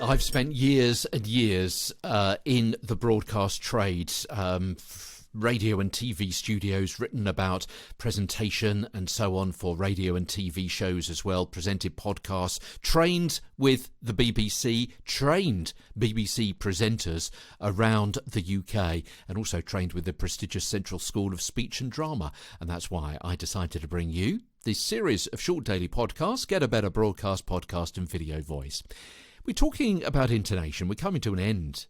I've spent years and years in the broadcast trade, radio and TV studios, written about presentation and so on for radio and TV shows as well, presented podcasts, trained with the BBC, trained BBC presenters around the UK, and also trained with the prestigious Central School of Speech and Drama. And that's why I decided to bring you this series of short daily podcasts, Get a Better Broadcast Podcast and Video Voice. We're talking about intonation. We're coming to an end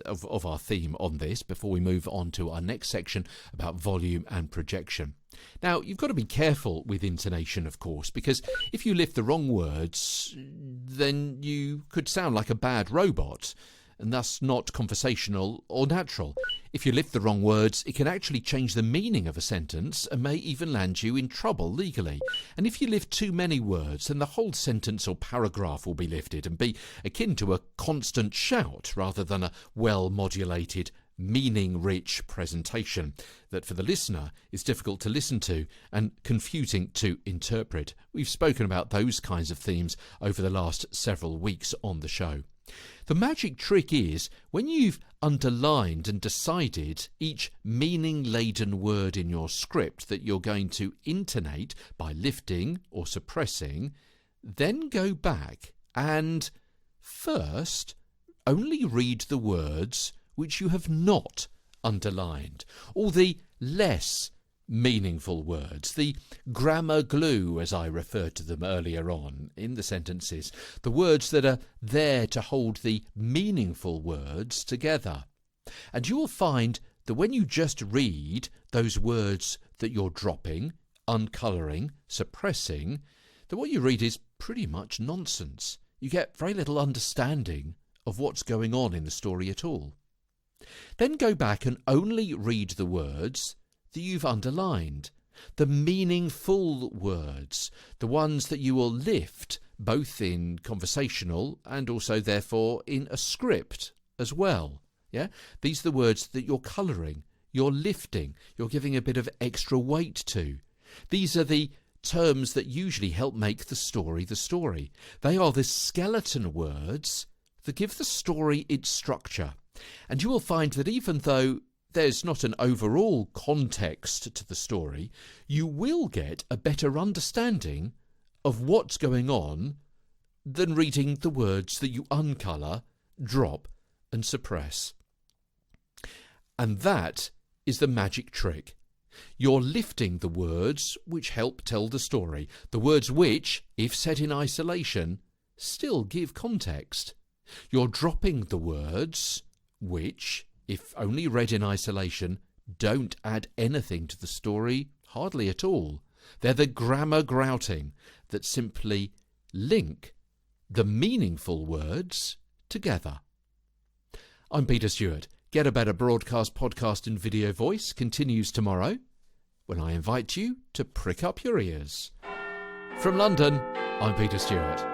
of our theme on this before we move on to our next section about volume and projection. Now, you've got to be careful with intonation, of course, because if you lift the wrong words, then you could sound like a bad robot, and thus not conversational or natural. If you lift the wrong words, it can actually change the meaning of a sentence and may even land you in trouble legally. And if you lift too many words, then the whole sentence or paragraph will be lifted and be akin to a constant shout rather than a well-modulated, meaning-rich presentation that for the listener is difficult to listen to and confusing to interpret. We've spoken about those kinds of themes over the last several weeks on the show. The magic trick is when you've underlined and decided each meaning-laden word in your script that you're going to intonate by lifting or suppressing, then go back and first only read the words which you have not underlined, or the less meaningful words, the grammar glue, as I referred to them earlier on in the sentences, the words that are there to hold the meaningful words together. And you will find that when you just read those words that you're dropping, uncolouring, suppressing, that what you read is pretty much nonsense. You get very little understanding of what's going on in the story at all. Then go back and only read the words that you've underlined, the meaningful words, the ones that you will lift both in conversational and also therefore in a script as well. Yeah, these are the words that you're colouring, you're lifting, you're giving a bit of extra weight to. These are the terms that usually help make the story the story. They are the skeleton words that give the story its structure. And you will find that even though there's not an overall context to the story, you will get a better understanding of what's going on than reading the words that you uncolour, drop and suppress. And that is the magic trick. You're lifting the words which help tell the story, the words which, if set in isolation, still give context. You're dropping the words which, if only read in isolation, don't add anything to the story, hardly at all. They're the grammar grouting that simply link the meaningful words together. I'm Peter Stewart. Get a Better Broadcast Podcast and Video Voice continues tomorrow when I invite you to prick up your ears. From London, I'm Peter Stewart.